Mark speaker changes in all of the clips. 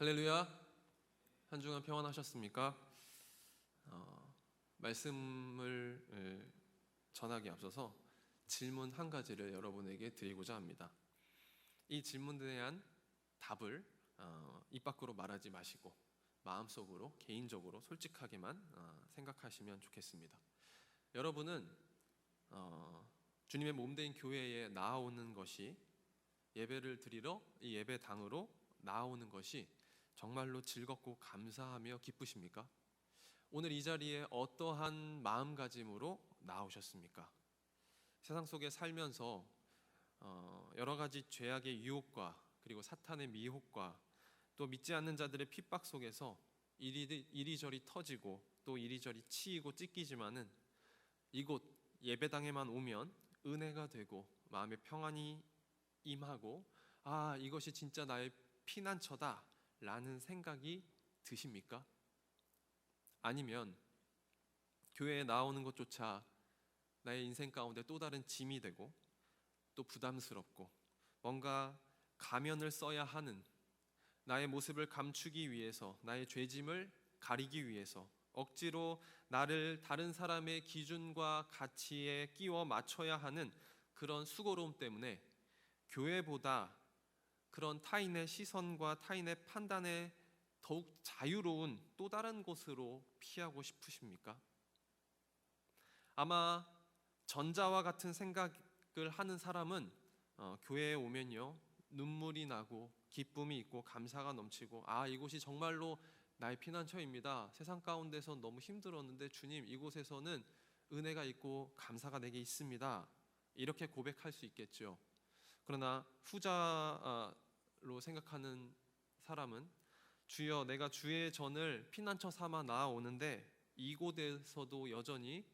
Speaker 1: 할렐루야. 한 주간 평안하셨습니까? 말씀을 전하기 앞서서 질문 한 가지를 여러분에게 드리고자 합니다. 이 질문에 대한 답을 입 밖으로 말하지 마시고 마음속으로 개인적으로 솔직하게만 생각하시면 좋겠습니다. 여러분은 주님의 몸된 교회에 나아오는 것이, 예배를 드리러 이 예배당으로 나아오는 것이 정말로 즐겁고 감사하며 기쁘십니까? 오늘 이 자리에 어떠한 마음가짐으로 나오셨습니까? 세상 속에 살면서 여러 가지 죄악의 유혹과 그리고 사탄의 미혹과 또 믿지 않는 자들의 핍박 속에서 이리저리 터지고 또 이리저리 치이고 찢기지만은 이곳 예배당에만 오면 은혜가 되고 마음의 평안이 임하고, 이것이 진짜 나의 피난처다 라는 생각이 드십니까? 아니면 교회에 나오는 것조차 나의 인생 가운데 또 다른 짐이 되고 또 부담스럽고 뭔가 가면을 써야 하는, 나의 모습을 감추기 위해서, 나의 죄짐을 가리기 위해서 억지로 나를 다른 사람의 기준과 가치에 끼워 맞춰야 하는 그런 수고로움 때문에 교회보다 그런 타인의 시선과 타인의 판단에 더욱 자유로운 또 다른 곳으로 피하고 싶으십니까? 아마 전자와 같은 생각을 하는 사람은 교회에 오면요 눈물이 나고 기쁨이 있고 감사가 넘치고, 이곳이 정말로 나의 피난처입니다. 세상 가운데선 너무 힘들었는데 주님, 이곳에서는 은혜가 있고 감사가 내게 있습니다. 이렇게 고백할 수 있겠죠. 그러나 후자로 생각하는 사람은, 주여, 내가 주의 전을 피난처 삼아 나아오는데 이곳에서도 여전히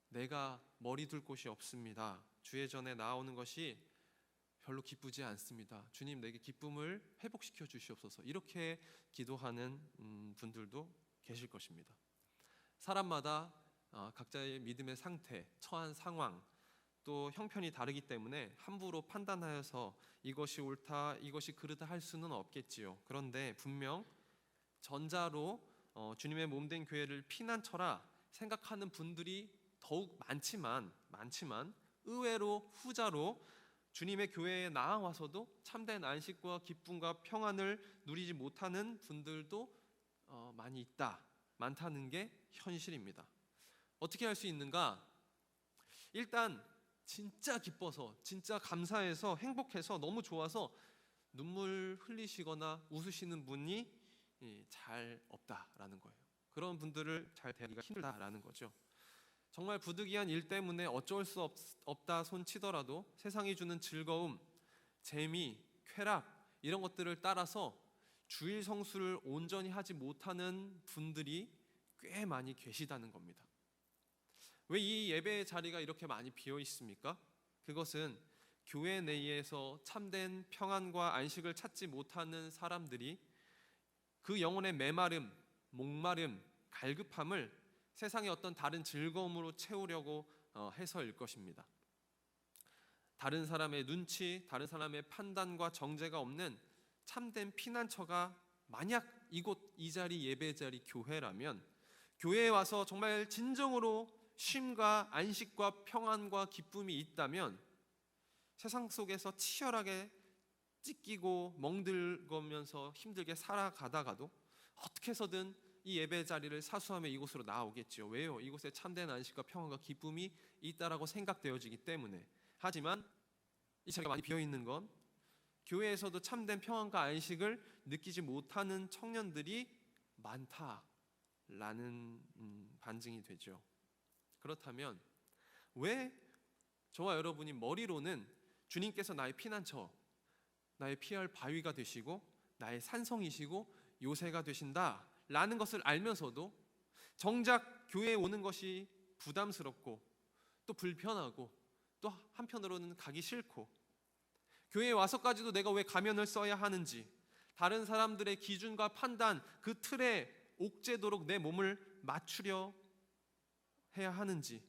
Speaker 1: 내가 머리 둘 곳이 없습니다. 주의 전에 나아오는 것이 별로 기쁘지 않습니다. 주님, 내게 기쁨을 회복시켜 주시옵소서. 이렇게 기도하는 분들도 계실 것입니다. 사람마다 각자의 믿음의 상태, 처한 상황, 또 형편이 다르기 때문에 함부로 판단하여서 이것이 옳다, 이것이 그르다 할 수는 없겠지요. 그런데 분명 전자로 주님의 몸된 교회를 피난처라 생각하는 분들이 더욱 많지만 의외로 후자로 주님의 교회에 나아와서도 참된 안식과 기쁨과 평안을 누리지 못하는 분들도 많이 많다는 게 현실입니다. 어떻게 할 수 있는가? 일단 진짜 기뻐서, 진짜 감사해서, 행복해서, 너무 좋아서 눈물 흘리시거나 웃으시는 분이 잘 없다라는 거예요. 그런 분들을 잘 대하기가 힘들다라는 거죠. 정말 부득이한 일 때문에 어쩔 수 없다 손치더라도 세상이 주는 즐거움, 재미, 쾌락 이런 것들을 따라서 주일 성수를 온전히 하지 못하는 분들이 꽤 많이 계시다는 겁니다. 왜 이 예배의 자리가 이렇게 많이 비어 있습니까? 그것은 교회 내에서 참된 평안과 안식을 찾지 못하는 사람들이 그 영혼의 메마름, 목마름, 갈급함을 세상의 어떤 다른 즐거움으로 채우려고 해서일 것입니다. 다른 사람의 눈치, 다른 사람의 판단과 정죄가 없는 참된 피난처가 만약 이곳 이 자리, 예배 자리, 교회라면, 교회에 와서 정말 진정으로 쉼과 안식과 평안과 기쁨이 있다면 세상 속에서 치열하게 찢기고 멍들거면서 힘들게 살아가다가도 어떻게 해서든 이 예배 자리를 사수하며 이곳으로 나오겠지요. 왜요? 이곳에 참된 안식과 평안과 기쁨이 있다라고 생각되어지기 때문에. 하지만 이 자리가 많이 비어있는 건 교회에서도 참된 평안과 안식을 느끼지 못하는 청년들이 많다라는 반증이 되죠. 그렇다면 왜 저와 여러분이 머리로는 주님께서 나의 피난처, 나의 피할 바위가 되시고 나의 산성이시고 요새가 되신다 라는 것을 알면서도 정작 교회에 오는 것이 부담스럽고 또 불편하고 또 한편으로는 가기 싫고, 교회에 와서까지도 내가 왜 가면을 써야 하는지, 다른 사람들의 기준과 판단 그 틀에 옥죄도록 내 몸을 맞추려 해야 하는지,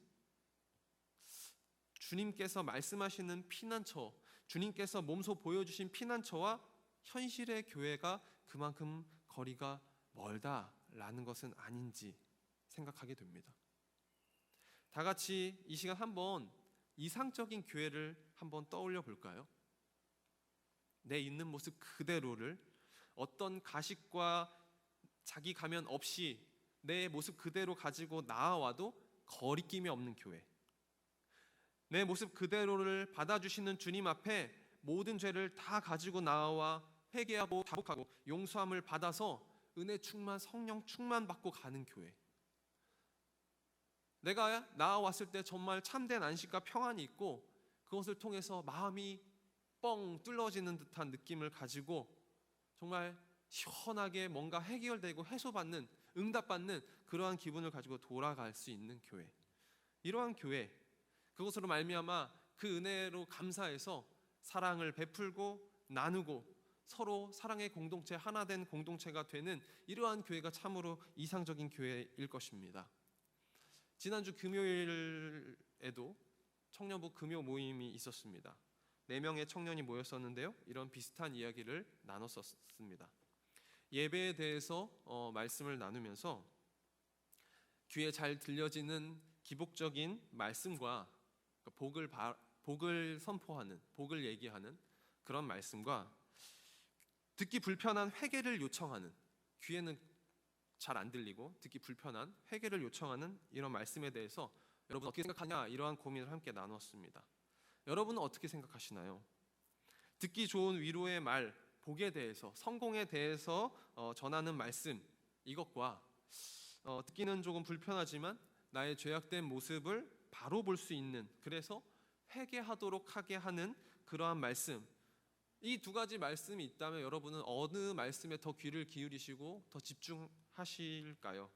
Speaker 1: 주님께서 말씀하시는 피난처, 주님께서 몸소 보여주신 피난처와 현실의 교회가 그만큼 거리가 멀다라는 것은 아닌지 생각하게 됩니다. 다 같이 이 시간 한번 이상적인 교회를 한번 떠올려 볼까요? 내 있는 모습 그대로를 어떤 가식과 자기 가면 없이 내 모습 그대로 가지고 나아와도 거리낌이 없는 교회, 내 모습 그대로를 받아주시는 주님 앞에 모든 죄를 다 가지고 나와 회개하고 다복하고 용서함을 받아서 은혜 충만, 성령 충만 받고 가는 교회. 내가 나아왔을 때 정말 참된 안식과 평안이 있고 그것을 통해서 마음이 뻥 뚫어지는 듯한 느낌을 가지고 정말 시원하게 뭔가 해결되고 해소받는, 응답받는 그러한 기분을 가지고 돌아갈 수 있는 교회. 이러한 교회, 그것으로 말미암아 그 은혜로 감사해서 사랑을 베풀고 나누고 서로 사랑의 공동체, 하나 된 공동체가 되는 이러한 교회가 참으로 이상적인 교회일 것입니다. 지난주 금요일에도 청년부 금요 모임이 있었습니다. 4명의 청년이 모였었는데요, 이런 비슷한 이야기를 나눴었습니다. 예배에 대해서 말씀을 나누면서 귀에 잘 들려지는 기복적인 말씀과 복을 선포하는, 복을 얘기하는 그런 말씀과 듣기 불편한 회개를 요청하는, 귀에는 잘 안 들리고 듣기 불편한 회개를 요청하는 이런 말씀에 대해서 여러분 어떻게 생각하냐, 이러한 고민을 함께 나눴습니다. 여러분은 어떻게 생각하시나요? 듣기 좋은 위로의 말, 복에 대해서, 성공에 대해서 전하는 말씀, 이것과 듣기는 조금 불편하지만 나의 죄악된 모습을 바로 볼 수 있는, 그래서 회개하도록 하게 하는 그러한 말씀, 이 두 가지 말씀이 있다면 여러분은 어느 말씀에 더 귀를 기울이시고 더 집중하실까요?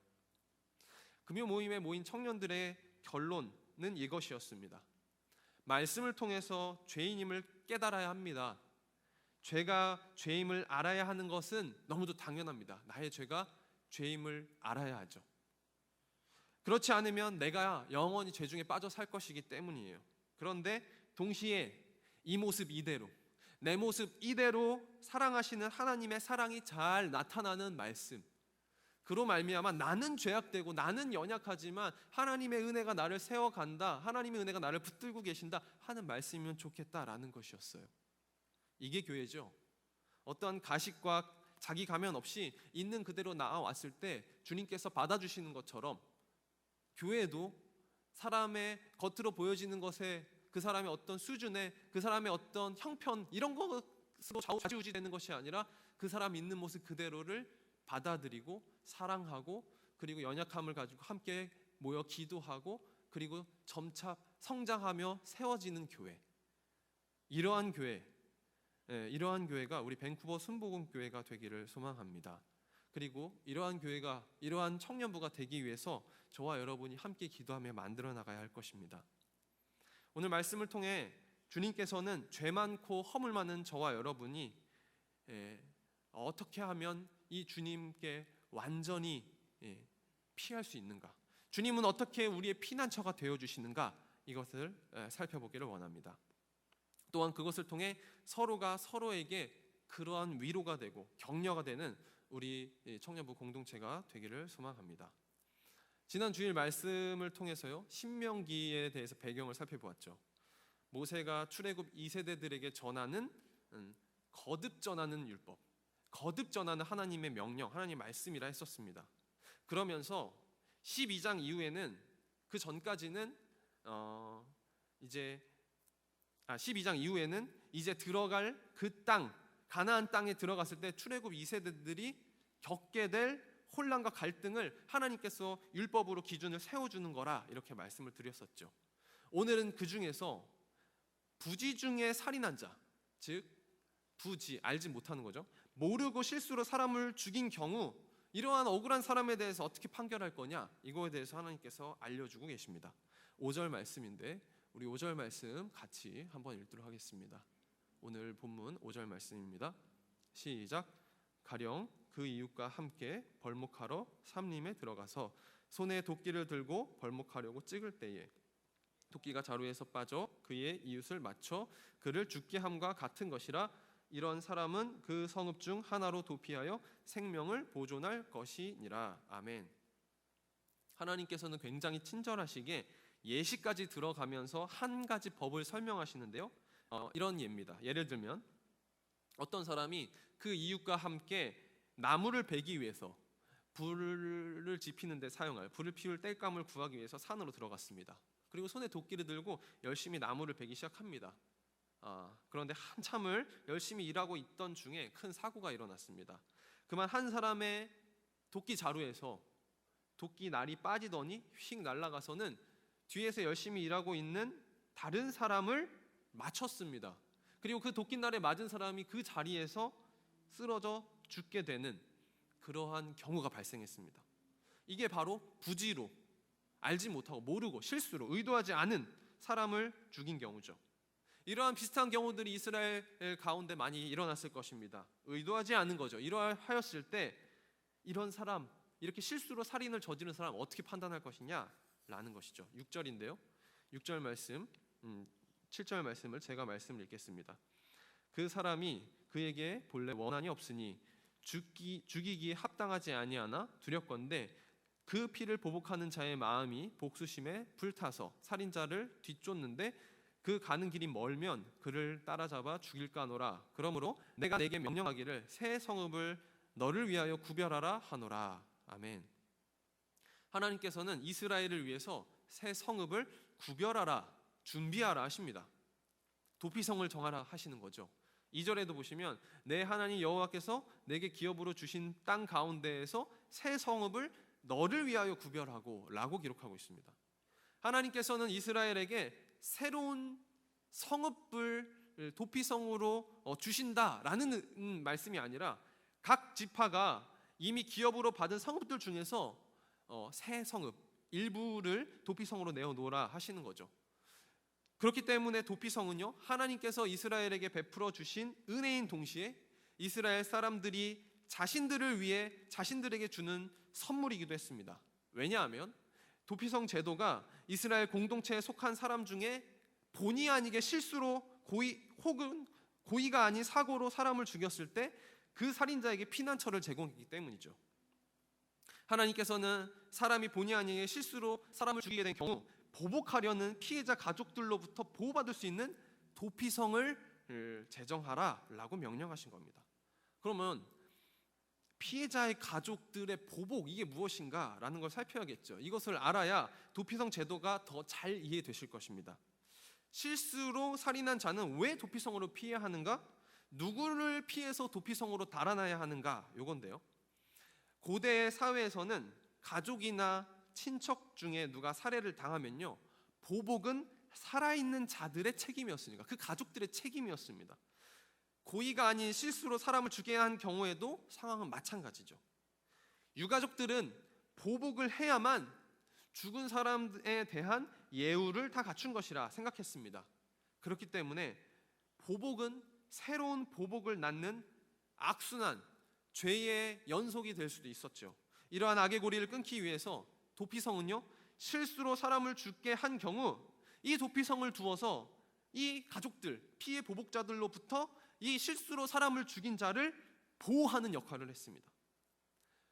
Speaker 1: 금요 모임에 모인 청년들의 결론은 이것이었습니다. 말씀을 통해서 죄인임을 깨달아야 합니다. 죄가 죄임을 알아야 하는 것은 너무도 당연합니다. 나의 죄가 죄임을 알아야 하죠. 그렇지 않으면 내가 영원히 죄 중에 빠져 살 것이기 때문이에요. 그런데 동시에 이 모습 이대로, 내 모습 이대로 사랑하시는 하나님의 사랑이 잘 나타나는 말씀, 그로 말미암아 나는 죄악되고 나는 연약하지만 하나님의 은혜가 나를 세워간다, 하나님의 은혜가 나를 붙들고 계신다 하는 말씀이면 좋겠다라는 것이었어요. 이게 교회죠. 어떠한 가식과 자기 가면 없이 있는 그대로 나아왔을 때 주님께서 받아주시는 것처럼 교회도 사람의 겉으로 보여지는 것에, 그 사람의 어떤 수준에, 그 사람의 어떤 형편, 이런 것으로 좌지우지되는 것이 아니라 그 사람 있는 모습 그대로를 받아들이고 사랑하고, 그리고 연약함을 가지고 함께 모여 기도하고, 그리고 점차 성장하며 세워지는 교회. 이러한 교회, 이러한 교회가 우리 밴쿠버 순복음 교회가 되기를 소망합니다. 그리고 이러한 교회가, 이러한 청년부가 되기 위해서 저와 여러분이 함께 기도하며 만들어 나가야 할 것입니다. 오늘 말씀을 통해 주님께서는 죄 많고 허물 많은 저와 여러분이 어떻게 하면 이 주님께 완전히 피할 수 있는가, 주님은 어떻게 우리의 피난처가 되어주시는가, 이것을 살펴보기를 원합니다. 또한 그것을 통해 서로가 서로에게 그러한 위로가 되고 격려가 되는 우리 청년부 공동체가 되기를 소망합니다. 지난 주일 말씀을 통해서요, 신명기에 대해서 배경을 살펴보았죠. 모세가 출애굽 2세대들에게 전하는 거듭 전하는 율법, 거듭 전하는 하나님의 명령, 하나님의 말씀이라 했었습니다. 그러면서 12장 이후에는, 그 전까지는 12장 이후에는 이제 들어갈 그 땅, 가나안 땅에 들어갔을 때 출애굽 2세대들이 겪게 될 혼란과 갈등을 하나님께서 율법으로 기준을 세워주는 거라, 이렇게 말씀을 드렸었죠. 오늘은 그 중에서 부지 중에 살인한 자, 즉 부지, 알지 못하는 거죠. 모르고 실수로 사람을 죽인 경우 이러한 억울한 사람에 대해서 어떻게 판결할 거냐, 이거에 대해서 하나님께서 알려주고 계십니다. 5절 말씀인데 우리 5절 말씀 같이 한번 읽도록 하겠습니다. 오늘 본문 5절 말씀입니다. 시작. 가령 그 이웃과 함께 벌목하러 삼림에 들어가서 손에 도끼를 들고 벌목하려고 찍을 때에 도끼가 자루에서 빠져 그의 이웃을 맞춰 그를 죽게 함과 같은 것이라. 이런 사람은 그 성읍 중 하나로 도피하여 생명을 보존할 것이니라. 아멘. 하나님께서는 굉장히 친절하시게 예시까지 들어가면서 한 가지 법을 설명하시는데요. 이런 예입니다. 예를 들면 어떤 사람이 그 이웃과 함께 나무를 베기 위해서 불을 지피는 데 사용할 불을 피울 땔감을 구하기 위해서 산으로 들어갔습니다. 그리고 손에 도끼를 들고 열심히 나무를 베기 시작합니다. 그런데 한참을 열심히 일하고 있던 중에 큰 사고가 일어났습니다. 그만 한 사람의 도끼 자루에서 도끼 날이 빠지더니 휙 날아가서는 뒤에서 열심히 일하고 있는 다른 사람을 맞췄습니다. 그리고 그 도끼날에 맞은 사람이 그 자리에서 쓰러져 죽게 되는 그러한 경우가 발생했습니다. 이게 바로 부지로, 알지 못하고 모르고 실수로 의도하지 않은 사람을 죽인 경우죠. 이러한 비슷한 경우들이 이스라엘 가운데 많이 일어났을 것입니다. 의도하지 않은 거죠. 이러하였을 때 이런 사람, 이렇게 실수로 살인을 저지른 사람 어떻게 판단할 것이냐라는 것이죠. 6절인데요. 6절 말씀, 7절 말씀을 제가 말씀을 읽겠습니다. 그 사람이 그에게 본래 원한이 없으니 죽이기에 합당하지 아니하나 두렵건대 그 피를 보복하는 자의 마음이 복수심에 불타서 살인자를 뒤쫓는데 그 가는 길이 멀면 그를 따라잡아 죽일까노라. 그러므로 내가 내게 명령하기를 새 성읍을 너를 위하여 구별하라 하노라. 아멘. 하나님께서는 이스라엘을 위해서 새 성읍을 구별하라, 준비하라 하십니다. 도피성을 정하라 하시는 거죠. 2절에도 보시면 내 하나님 여호와께서 내게 기업으로 주신 땅 가운데에서 새 성읍을 너를 위하여 구별하고 라고 기록하고 있습니다. 하나님께서는 이스라엘에게 새로운 성읍을 도피성으로 주신다라는 말씀이 아니라 각 지파가 이미 기업으로 받은 성읍들 중에서 새 성읍 일부를 도피성으로 내어놓으라 하시는 거죠. 그렇기 때문에 도피성은요, 하나님께서 이스라엘에게 베풀어 주신 은혜인 동시에 이스라엘 사람들이 자신들을 위해 자신들에게 주는 선물이기도 했습니다. 왜냐하면 도피성 제도가 이스라엘 공동체에 속한 사람 중에 본의 아니게 실수로 혹은 고의가 아닌 사고로 사람을 죽였을 때 그 살인자에게 피난처를 제공했기 때문이죠. 하나님께서는 사람이 본의 아니게 실수로 사람을 죽이게 된 경우 보복하려는 피해자 가족들로부터 보호받을 수 있는 도피성을 제정하라라고 명령하신 겁니다. 그러면 피해자의 가족들의 보복, 이게 무엇인가라는 걸 살펴야겠죠. 이것을 알아야 도피성 제도가 더 잘 이해되실 것입니다. 실수로 살인한 자는 왜 도피성으로 피해야 하는가? 누구를 피해서 도피성으로 달아나야 하는가? 요건데요. 고대 사회에서는 가족이나 친척 중에 누가 살해를 당하면요, 보복은 살아있는 자들의 책임이었으니까 그 가족들의 책임이었습니다. 고의가 아닌 실수로 사람을 죽게 한 경우에도 상황은 마찬가지죠. 유가족들은 보복을 해야만 죽은 사람에 대한 예우를 다 갖춘 것이라 생각했습니다. 그렇기 때문에 보복은 새로운 보복을 낳는 악순환, 죄의 연속이 될 수도 있었죠. 이러한 악의 고리를 끊기 위해서 도피성은요, 실수로 사람을 죽게 한 경우 이 도피성을 두어서 이 가족들, 피해 보복자들로부터 이 실수로 사람을 죽인 자를 보호하는 역할을 했습니다.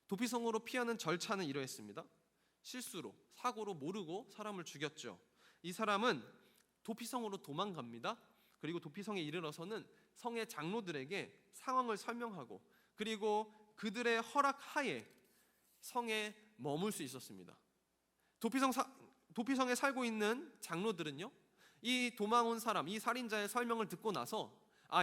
Speaker 1: 도피성으로 피하는 절차는 이러했습니다. 실수로, 사고로 모르고 사람을 죽였죠. 이 사람은 도피성으로 도망갑니다. 그리고 도피성에 이르러서는 성의 장로들에게 상황을 설명하고 그리고 그들의 허락하에 성에 머물 수 있었습니다. 도피성에 살고 있는 장로들은요, 이 도망온 사람, 이 살인자의 설명을 듣고 나서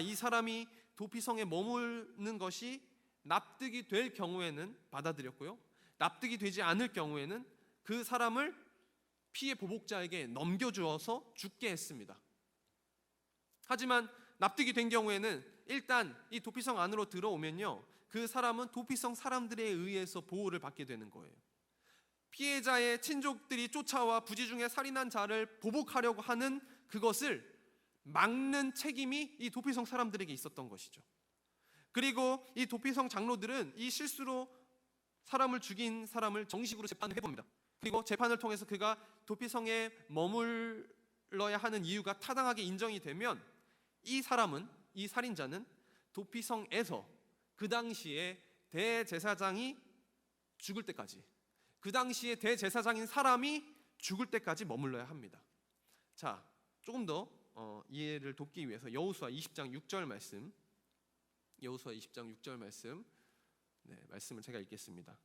Speaker 1: 이 사람이 도피성에 머무는 것이 납득이 될 경우에는 받아들였고요, 납득이 되지 않을 경우에는 그 사람을 피해 보복자에게 넘겨주어서 죽게 했습니다. 하지만 납득이 된 경우에는 일단 이 도피성 안으로 들어오면요, 그 사람은 도피성 사람들에 의해서 보호를 받게 되는 거예요. 피해자의 친족들이 쫓아와 부지 중에 살인한 자를 보복하려고 하는 그것을 막는 책임이 이 도피성 사람들에게 있었던 것이죠. 그리고 이 도피성 장로들은 이 실수로 사람을 죽인 사람을 정식으로 재판을 해봅니다. 그리고 재판을 통해서 그가 도피성에 머물러야 하는 이유가 타당하게 인정이 되면 이 사람은, 이 살인자는 도피성에서 그 당시에 대제사장이 죽을 때까지, 그 당시에 대제사장인 사람이 죽을 때까지 머물러야 합니다. 자, 조금 더 이해를 돕기 위해서 여호수아 20장 6절 말씀, 여호수아 20장 6절 말씀, 말씀을 제가 읽겠습니다.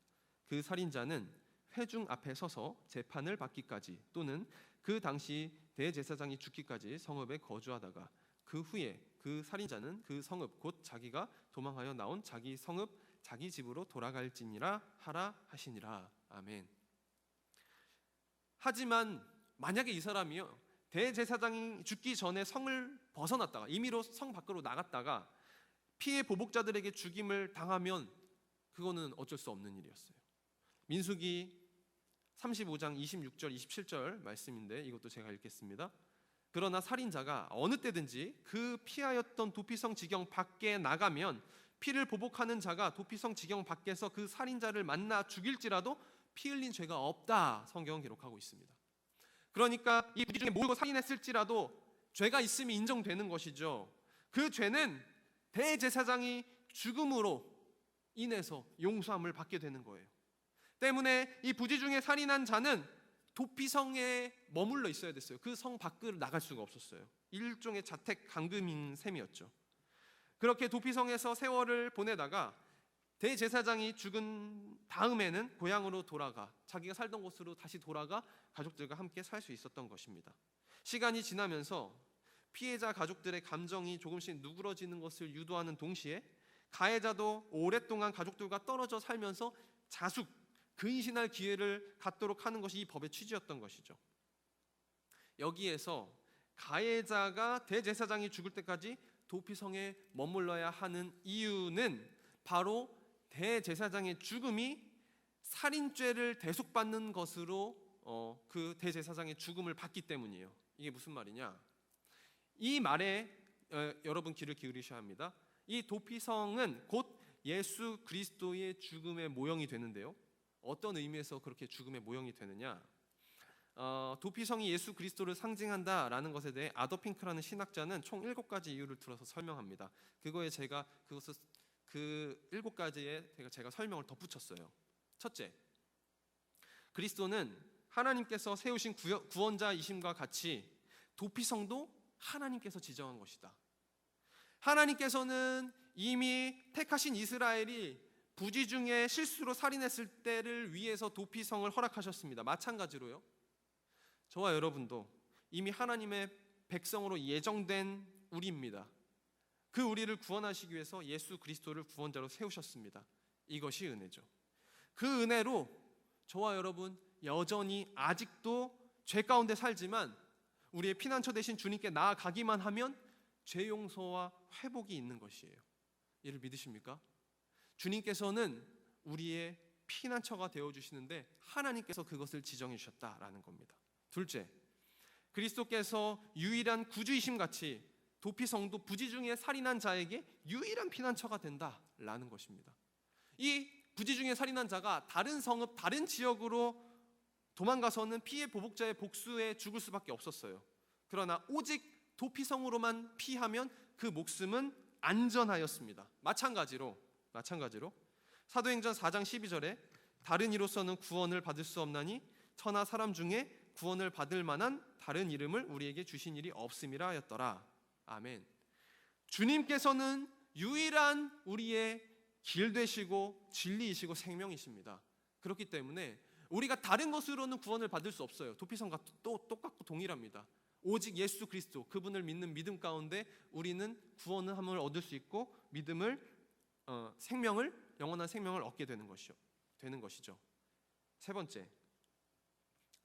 Speaker 1: 그 살인자는 회중 앞에 서서 재판을 받기까지 또는 그 당시 대제사장이 죽기까지 성읍에 거주하다가 그 후에 그 살인자는 그 성읍 곧 자기가 도망하여 나온 자기 성읍 자기 집으로 돌아갈지니라 하라 하시니라. 아멘. 하지만 만약에 이 사람이요, 대제사장이 죽기 전에 성을 벗어났다가 임의로 성 밖으로 나갔다가 피해 보복자들에게 죽임을 당하면 그거는 어쩔 수 없는 일이었어요. 민수기 35장 26절 27절 말씀인데 이것도 제가 읽겠습니다. 그러나 살인자가 어느 때든지 그 피하였던 도피성 지경 밖에 나가면 피를 보복하는 자가 도피성 지경 밖에서 그 살인자를 만나 죽일지라도 피 흘린 죄가 없다, 성경은 기록하고 있습니다. 그러니까 이 부지 중에 모르고 살인했을지라도 죄가 있음이 인정되는 것이죠. 그 죄는 대제사장이 죽음으로 인해서 용서함을 받게 되는 거예요. 때문에 이 부지 중에 살인한 자는 도피성에 머물러 있어야 됐어요. 그 성 밖을 나갈 수가 없었어요. 일종의 자택 감금인 셈이었죠. 그렇게 도피성에서 세월을 보내다가 대제사장이 죽은 다음에는 고향으로 돌아가 자기가 살던 곳으로 다시 돌아가 가족들과 함께 살 수 있었던 것입니다. 시간이 지나면서 피해자 가족들의 감정이 조금씩 누그러지는 것을 유도하는 동시에 가해자도 오랫동안 가족들과 떨어져 살면서 자숙, 근신할 기회를 갖도록 하는 것이 이 법의 취지였던 것이죠. 여기에서 가해자가 대제사장이 죽을 때까지 도피성에 머물러야 하는 이유는 바로 대제사장의 죽음이 살인죄를 대속받는 것으로 그 대제사장의 죽음을 받기 때문이에요. 이게 무슨 말이냐? 이 말에 여러분 귀를 기울이셔야 합니다. 이 도피성은 곧 예수 그리스도의 죽음의 모형이 되는데요. 어떤 의미에서 그렇게 죽음의 모형이 되느냐? 도피성이 예수 그리스도를 상징한다라는 것에 대해 아더 핑크라는 신학자는 총 7가지 이유를 들어서 설명합니다. 그것을 그 7가지에 제가 설명을 덧붙였어요. 첫째, 그리스도는 하나님께서 세우신 구원자이심과 같이 도피성도 하나님께서 지정한 것이다. 하나님께서는 이미 택하신 이스라엘이 부지 중에 실수로 살인했을 때를 위해서 도피성을 허락하셨습니다. 마찬가지로요, 저와 여러분도 이미 하나님의 백성으로 예정된 우리입니다. 그 우리를 구원하시기 위해서 예수 그리스도를 구원자로 세우셨습니다. 이것이 은혜죠. 그 은혜로 저와 여러분 여전히 아직도 죄 가운데 살지만 우리의 피난처 되신 주님께 나아가기만 하면 죄 용서와 회복이 있는 것이에요. 이를 믿으십니까? 주님께서는 우리의 피난처가 되어주시는데 하나님께서 그것을 지정해 주셨다라는 겁니다. 둘째, 그리스도께서 유일한 구주이심 같이 도피성도 부지 중에 살인한 자에게 유일한 피난처가 된다라는 것입니다. 이 부지 중에 살인한 자가 다른 성읍, 다른 지역으로 도망가서는 피해 보복자의 복수에 죽을 수밖에 없었어요. 그러나 오직 도피성으로만 피하면 그 목숨은 안전하였습니다. 마찬가지로 사도행전 4장 12절에 다른 이로서는 구원을 받을 수 없나니 천하 사람 중에 구원을 받을 만한 다른 이름을 우리에게 주신 일이 없음이라 하였더라. 아멘. 주님께서는 유일한 우리의 길 되시고 진리이시고 생명이십니다. 그렇기 때문에 우리가 다른 것으로는 구원을 받을 수 없어요. 도피성과 똑같고 동일합니다. 오직 예수 그리스도, 그분을 믿는 믿음 가운데 우리는 구원함을 얻을 수 있고 영원한 생명을 얻게 되는 것이죠. 세 번째,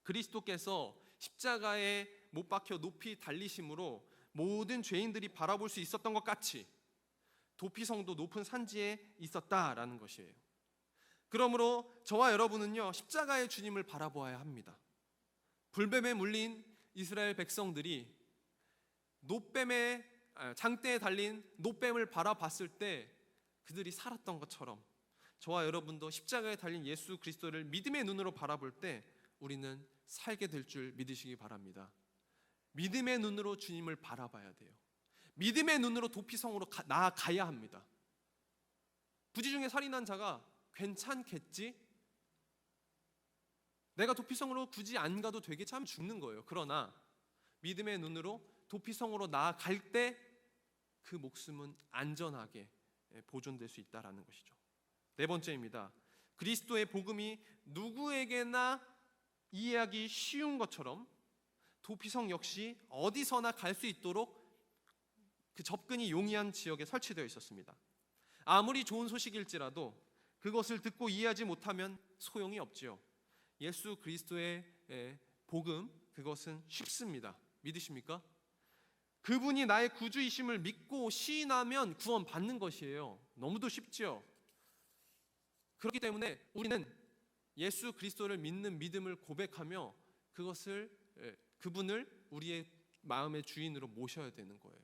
Speaker 1: 그리스도께서 십자가에 못 박혀 높이 달리심으로 모든 죄인들이 바라볼 수 있었던 것 같이 도피성도 높은 산지에 있었다라는 것이에요. 그러므로 저와 여러분은요, 십자가의 주님을 바라보아야 합니다. 불뱀에 물린 이스라엘 백성들이 장대에 달린 놋뱀을 바라봤을 때 그들이 살았던 것처럼 저와 여러분도 십자가에 달린 예수 그리스도를 믿음의 눈으로 바라볼 때 우리는 살게 될 줄 믿으시기 바랍니다. 믿음의 눈으로 주님을 바라봐야 돼요. 믿음의 눈으로 도피성으로 나아가야 합니다. 부지 중에 살인한 자가 괜찮겠지? 내가 도피성으로 굳이 안 가도 되겠지 하면 죽는 거예요. 그러나 믿음의 눈으로 도피성으로 나아갈 때 그 목숨은 안전하게 보존될 수 있다는 것이죠. 네 번째입니다. 그리스도의 복음이 누구에게나 이해하기 쉬운 것처럼 도피성 역시 어디서나 갈 수 있도록 그 접근이 용이한 지역에 설치되어 있었습니다. 아무리 좋은 소식일지라도 그것을 듣고 이해하지 못하면 소용이 없지요. 예수 그리스도의 복음, 그것은 쉽습니다. 믿으십니까? 그분이 나의 구주이심을 믿고 시인하면 구원받는 것이에요. 너무도 쉽지요. 그렇기 때문에 우리는 예수 그리스도를 믿는 믿음을 고백하며 그분을 우리의 마음의 주인으로 모셔야 되는 거예요.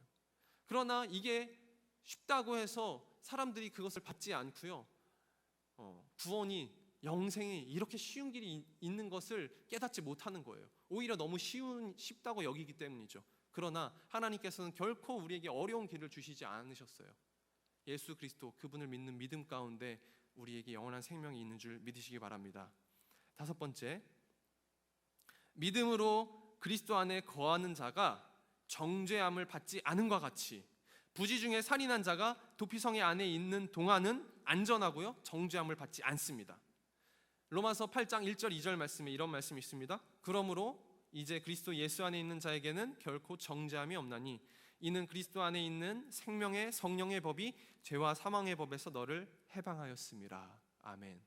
Speaker 1: 그러나 이게 쉽다고 해서 사람들이 그것을 받지 않고요. 구원이, 영생이 이렇게 쉬운 길이 있는 것을 깨닫지 못하는 거예요. 오히려 너무 쉽다고 여기기 때문이죠. 그러나 하나님께서는 결코 우리에게 어려운 길을 주시지 않으셨어요. 예수 그리스도, 그분을 믿는 믿음 가운데 우리에게 영원한 생명이 있는 줄 믿으시기 바랍니다. 다섯 번째, 믿음으로 그리스도 안에 거하는 자가 정죄함을 받지 않음과 같이 부지 중에 살인한 자가 도피성의 안에 있는 동안은 안전하고요, 정죄함을 받지 않습니다. 로마서 8장 1절 2절 말씀에 이런 말씀이 있습니다. 그러므로 이제 그리스도 예수 안에 있는 자에게는 결코 정죄함이 없나니 이는 그리스도 안에 있는 생명의 성령의 법이 죄와 사망의 법에서 너를 해방하였음이라. 아멘.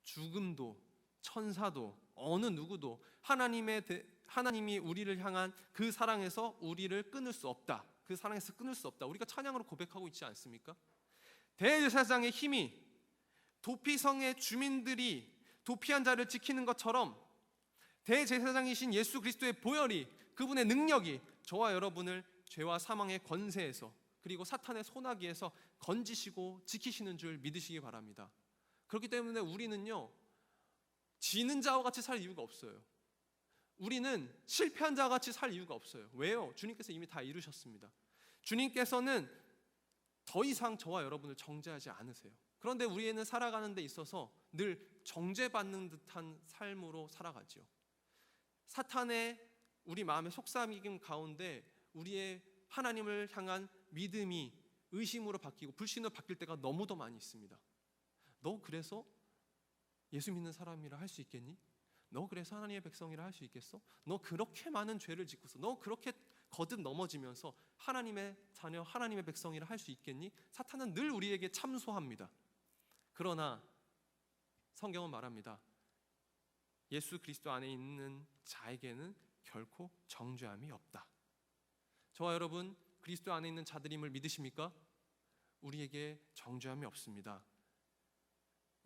Speaker 1: 죽음도 천사도 어느 누구도 하나님이 우리를 향한 그 사랑에서 우리를 끊을 수 없다. 그 사랑에서 끊을 수 없다. 우리가 찬양으로 고백하고 있지 않습니까? 대제사장의 힘이 도피성의 주민들이 도피한 자를 지키는 것처럼 대제사장이신 예수 그리스도의 보혈이, 그분의 능력이 저와 여러분을 죄와 사망의 권세에서 그리고 사탄의 소나기에서 건지시고 지키시는 줄 믿으시기 바랍니다. 그렇기 때문에 우리는요, 지는 자와 같이 살 이유가 없어요. 우리는 실패한 자와 같이 살 이유가 없어요. 왜요? 주님께서 이미 다 이루셨습니다. 주님께서는 더 이상 저와 여러분을 정죄하지 않으세요. 그런데 우리는 살아가는 데 있어서 늘 정죄받는 듯한 삶으로 살아가지요. 사탄의 우리 마음의 속삭임 가운데 우리의 하나님을 향한 믿음이 의심으로 바뀌고 불신으로 바뀔 때가 너무도 많이 있습니다. 너 그래서 예수 믿는 사람이라 할 수 있겠니? 너 그래서 하나님의 백성이라 할 수 있겠어? 너 그렇게 많은 죄를 짓고서 너 그렇게 거듭 넘어지면서 하나님의 자녀, 하나님의 백성이라 할 수 있겠니? 사탄은 늘 우리에게 참소합니다. 그러나 성경은 말합니다. 예수 그리스도 안에 있는 자에게는 결코 정죄함이 없다. 저와 여러분, 그리스도 안에 있는 자들임을 믿으십니까? 우리에게 정죄함이 없습니다.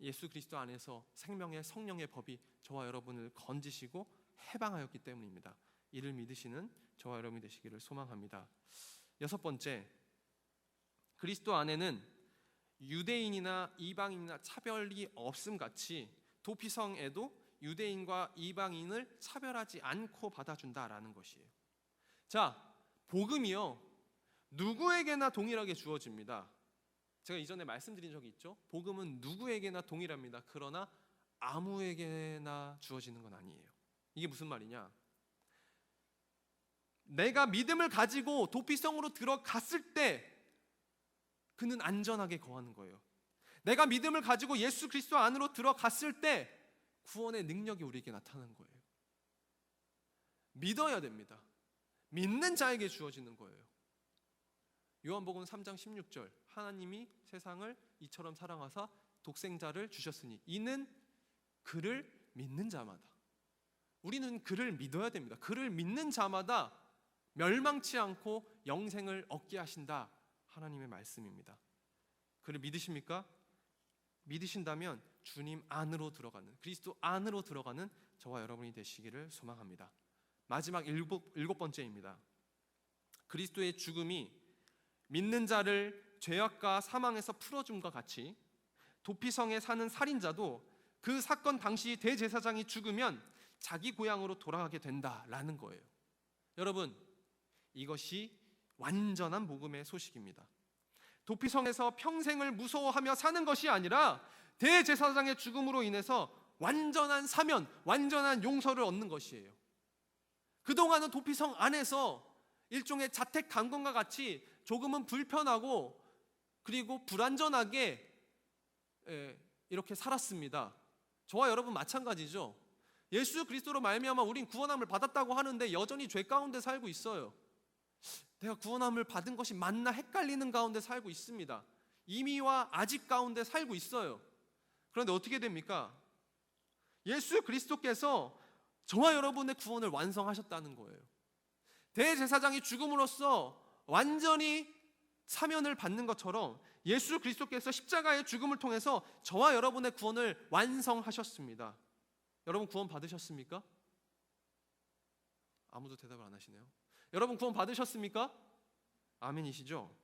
Speaker 1: 예수 그리스도 안에서 생명의 성령의 법이 저와 여러분을 건지시고 해방하였기 때문입니다. 이를 믿으시는 저와 여러분이 되시기를 소망합니다. 여섯 번째, 그리스도 안에는 유대인이나 이방인이나 차별이 없음 같이 도피성에도 유대인과 이방인을 차별하지 않고 받아준다라는 것이에요. 자, 복음이요, 누구에게나 동일하게 주어집니다. 제가 이전에 말씀드린 적이 있죠. 복음은 누구에게나 동일합니다. 그러나 아무에게나 주어지는 건 아니에요. 이게 무슨 말이냐? 내가 믿음을 가지고 도피성으로 들어갔을 때 그는 안전하게 거하는 거예요. 내가 믿음을 가지고 예수 그리스도 안으로 들어갔을 때 구원의 능력이 우리에게 나타나는 거예요. 믿어야 됩니다. 믿는 자에게 주어지는 거예요. 요한복음 3장 16절, 하나님이 세상을 이처럼 사랑하사 독생자를 주셨으니 이는 그를 믿는 자마다. 우리는 그를 믿어야 됩니다. 그를 믿는 자마다 멸망치 않고 영생을 얻게 하신다. 하나님의 말씀입니다. 그를 믿으십니까? 믿으신다면 주님 안으로 들어가는, 그리스도 안으로 들어가는 저와 여러분이 되시기를 소망합니다. 마지막 일곱 번째입니다. 그리스도의 죽음이 믿는 자를 죄악과 사망에서 풀어줌과 같이 도피성에 사는 살인자도 그 사건 당시 대제사장이 죽으면 자기 고향으로 돌아가게 된다라는 거예요. 여러분, 이것이 완전한 복음의 소식입니다. 도피성에서 평생을 무서워하며 사는 것이 아니라 대제사장의 죽음으로 인해서 완전한 사면, 완전한 용서를 얻는 것이에요. 그동안은 도피성 안에서 일종의 자택 감금과 같이 조금은 불편하고 그리고 불안전하게 이렇게 살았습니다. 저와 여러분 마찬가지죠. 예수 그리스도로 말미암아 우린 구원함을 받았다고 하는데 여전히 죄 가운데 살고 있어요. 내가 구원함을 받은 것이 맞나 헷갈리는 가운데 살고 있습니다. 이미와 아직 가운데 살고 있어요. 그런데 어떻게 됩니까? 예수 그리스도께서 저와 여러분의 구원을 완성하셨다는 거예요. 대제사장이 죽음으로써 완전히 사면을 받는 것처럼 예수 그리스도께서 십자가의 죽음을 통해서 저와 여러분의 구원을 완성하셨습니다. 여러분 구원 받으셨습니까? 아무도 대답을 안 하시네요. 여러분 구원 받으셨습니까? 아멘이시죠?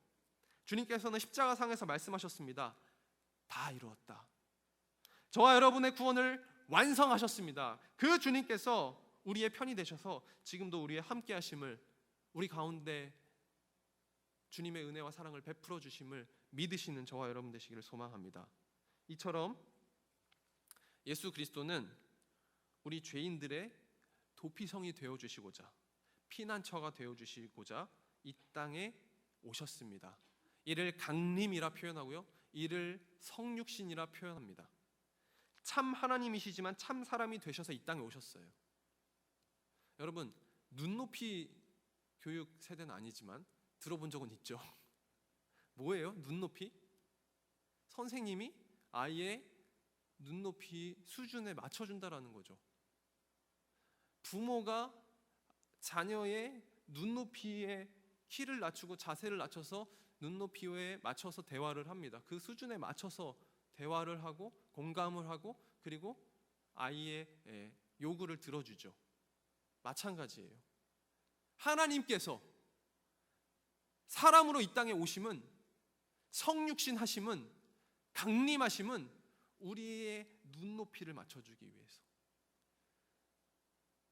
Speaker 1: 주님께서는 십자가상에서 말씀하셨습니다. 다 이루었다. 저와 여러분의 구원을 완성하셨습니다. 그 주님께서 우리의 편이 되셔서 지금도 우리의 함께 하심을, 우리 가운데 주님의 은혜와 사랑을 베풀어 주심을 믿으시는 저와 여러분 되시기를 소망합니다. 이처럼 예수 그리스도는 우리 죄인들의 도피성이 되어 주시고자, 피난처가 되어 주시고자 이 땅에 오셨습니다. 이를 강림이라 표현하고요, 이를 성육신이라 표현합니다. 참 하나님이시지만 참 사람이 되셔서 이 땅에 오셨어요. 여러분, 눈높이 교육 세대는 아니지만 들어본 적은 있죠. 뭐예요? 눈높이? 선생님이 아이의 눈높이 수준에 맞춰준다라는 거죠. 부모가 자녀의 눈높이에 키를 낮추고 자세를 낮춰서 눈높이에 맞춰서 대화를 합니다. 그 수준에 맞춰서 대화를 하고 공감을 하고 그리고 아이의 요구를 들어주죠. 마찬가지예요. 하나님께서 사람으로 이 땅에 오심은, 성육신 하심은, 강림하심은 우리의 눈높이를 맞춰주기 위해서,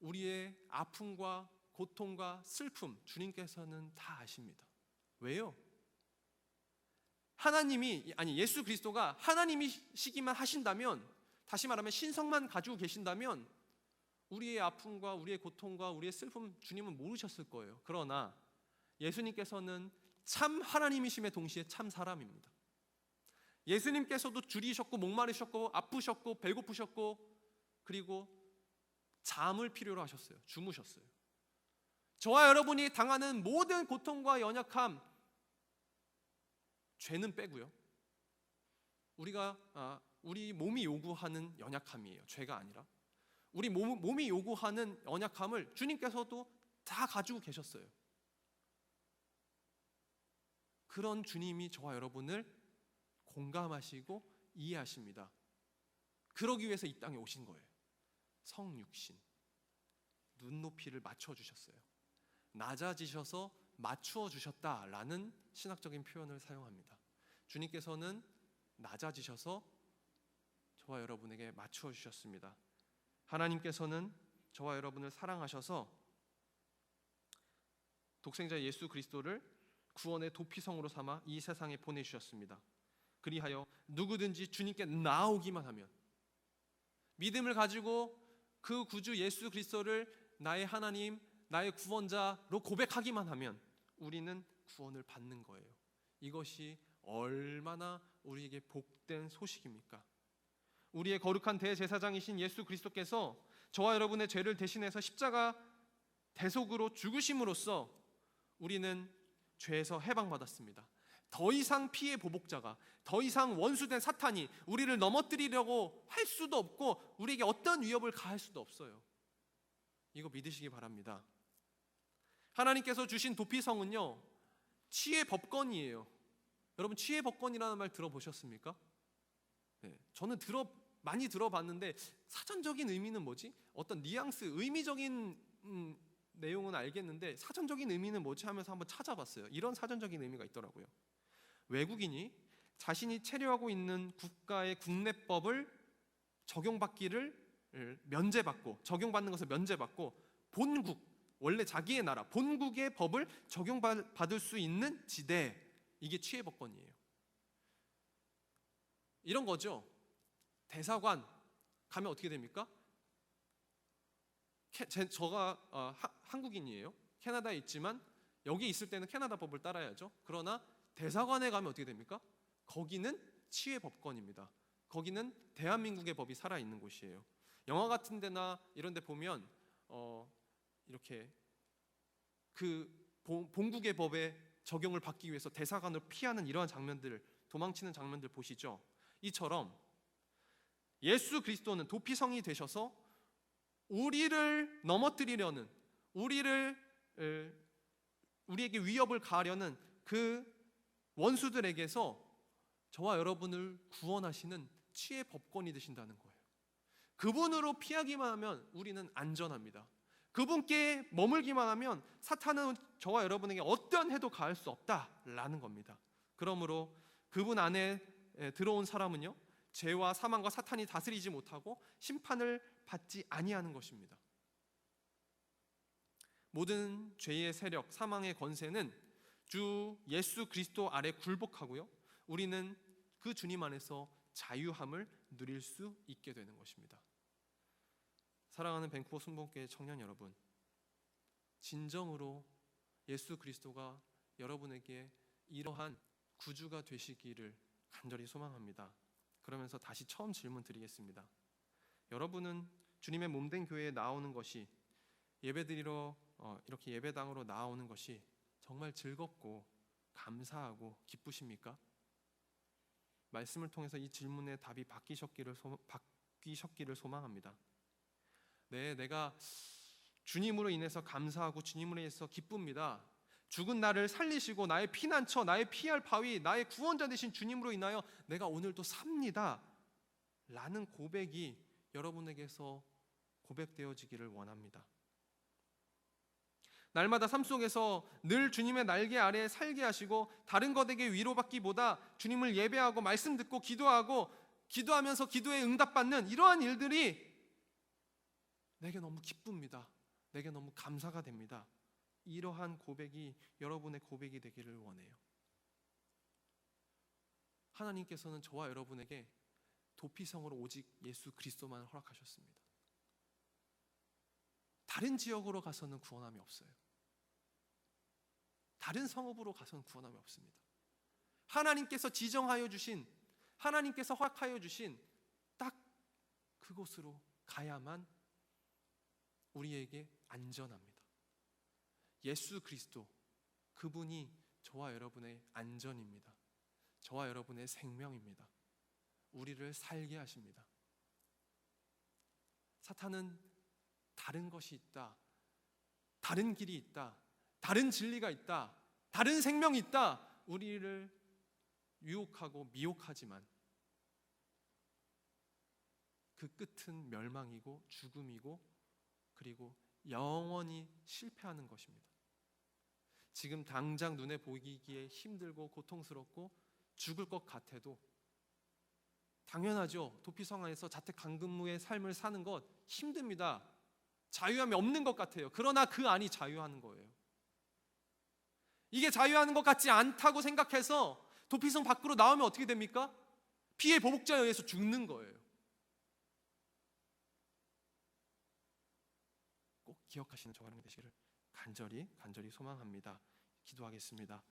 Speaker 1: 우리의 아픔과 고통과 슬픔 주님께서는 다 아십니다. 왜요? 하나님이, 아니 예수 그리스도가 하나님이시기만 하신다면, 다시 말하면 신성만 가지고 계신다면 우리의 아픔과 우리의 고통과 우리의 슬픔 주님은 모르셨을 거예요. 그러나 예수님께서는 참 하나님이심에 동시에 참 사람입니다. 예수님께서도 줄이셨고 목마르셨고 아프셨고 배고프셨고 그리고 잠을 필요로 하셨어요. 주무셨어요. 저와 여러분이 당하는 모든 고통과 연약함, 죄는 빼고요, 우리 몸이 요구하는 연약함이에요. 죄가 아니라 우리 몸이 요구하는 연약함을 주님께서도 다 가지고 계셨어요. 그런 주님이 저와 여러분을 공감하시고 이해하십니다. 그러기 위해서 이 땅에 오신 거예요. 성육신, 눈높이를 맞춰주셨어요. 낮아지셔서 맞추어 주셨다라는 신학적인 표현을 사용합니다. 주님께서는 낮아지셔서 저와 여러분에게 맞추어 주셨습니다. 하나님께서는 저와 여러분을 사랑하셔서 독생자 예수 그리스도를 구원의 도피성으로 삼아 이 세상에 보내주셨습니다. 그리하여 누구든지 주님께 나오기만 하면, 믿음을 가지고 그 구주 예수 그리스도를 나의 하나님, 나의 구원자로 고백하기만 하면 우리는 구원을 받는 거예요. 이것이 얼마나 우리에게 복된 소식입니까? 우리의 거룩한 대제사장이신 예수 그리스도께서 저와 여러분의 죄를 대신해서 십자가 대속으로 죽으심으로써 우리는 죄에서 해방받았습니다. 더 이상 피해 보복자가, 더 이상 원수된 사탄이 우리를 넘어뜨리려고 할 수도 없고 우리에게 어떤 위협을 가할 수도 없어요. 이거 믿으시기 바랍니다. 하나님께서 주신 도피성은요, 치의 법권이에요. 여러분, 치의 법권이라는 말 들어보셨습니까? 네, 저는 많이 들어봤는데 사전적인 의미는 뭐지? 어떤 뉘앙스, 의미적인 내용은 알겠는데 사전적인 의미는 뭐지 하면서 한번 찾아봤어요. 이런 사전적인 의미가 있더라고요. 외국인이 자신이 체류하고 있는 국가의 국내법을 적용받는 것을 면제받고 본국, 원래 자기의 나라, 본국의 법을 적용받을 수 있는 지대, 이게 치외법권이에요. 이런 거죠. 대사관 가면 어떻게 됩니까? 저가 한국인이에요. 캐나다에 있지만 여기 있을 때는 캐나다 법을 따라야죠. 그러나 대사관에 가면 어떻게 됩니까? 거기는 치외법권입니다. 거기는 대한민국의 법이 살아있는 곳이에요. 영화 같은 데나 이런 데 보면 이렇게 그 본국의 법에 적용을 받기 위해서 대사관을 피하는 이러한 장면들, 도망치는 장면들 보시죠. 이처럼 예수 그리스도는 도피성이 되셔서 우리를 넘어뜨리려는, 우리에게 위협을 가하려는 그 원수들에게서 저와 여러분을 구원하시는 치외법권이 되신다는 거예요. 그분으로 피하기만 하면 우리는 안전합니다. 그분께 머물기만 하면 사탄은 저와 여러분에게 어떤 해도 가할 수 없다라는 겁니다. 그러므로 그분 안에 들어온 사람은요, 죄와 사망과 사탄이 다스리지 못하고 심판을 받지 아니하는 것입니다. 모든 죄의 세력, 사망의 권세는 주 예수 그리스도 아래 굴복하고요, 우리는 그 주님 안에서 자유함을 누릴 수 있게 되는 것입니다. 사랑하는 밴쿠버 순복음교회 청년 여러분, 진정으로 예수 그리스도가 여러분에게 이러한 구주가 되시기를 간절히 소망합니다. 그러면서 다시 처음 질문 드리겠습니다. 여러분은 주님의 몸된 교회에 나오는 것이, 예배드리러 이렇게 예배당으로 나오는 것이 정말 즐겁고 감사하고 기쁘십니까? 말씀을 통해서 이 질문에 답이 바뀌셨기를 소망합니다. 네, 내가 주님으로 인해서 감사하고 주님으로 인해서 기쁩니다. 죽은 나를 살리시고 나의 피난처, 나의 피할 바위, 나의 구원자 되신 주님으로 인하여 내가 오늘도 삽니다 라는 고백이 여러분에게서 고백되어지기를 원합니다. 날마다 삶 속에서 늘 주님의 날개 아래 살게 하시고 다른 것에게 위로받기보다 주님을 예배하고 말씀 듣고 기도하면서 기도에 응답받는 이러한 일들이 내게 너무 기쁩니다. 내게 너무 감사가 됩니다. 이러한 고백이 여러분의 고백이 되기를 원해요. 하나님께서는 저와 여러분에게 도피성으로 오직 예수 그리스도만 허락하셨습니다. 다른 지역으로 가서는 구원함이 없어요. 다른 성읍으로 가서는 구원함이 없습니다. 하나님께서 지정하여 주신, 하나님께서 허락하여 주신 딱 그곳으로 가야만 우리에게 안전합니다. 예수 그리스도, 그분이 저와 여러분의 안전입니다. 저와 여러분의 생명입니다. 우리를 살게 하십니다. 사탄은 다른 것이 있다, 다른 길이 있다, 다른 진리가 있다, 다른 생명이 있다, 우리를 유혹하고 미혹하지만 그 끝은 멸망이고 죽음이고 그리고 영원히 실패하는 것입니다. 지금 당장 눈에 보이기에 힘들고 고통스럽고 죽을 것 같아도 당연하죠. 도피성 안에서 자택 강금무의 삶을 사는 것 힘듭니다. 자유함이 없는 것 같아요. 그러나 그 안이 자유하는 거예요. 이게 자유하는 것 같지 않다고 생각해서 도피성 밖으로 나오면 어떻게 됩니까? 피해 보복자에 의해서 죽는 거예요. 꼭 기억하시는 저와 여러분 되시기를 간절히 소망합니다. 기도하겠습니다.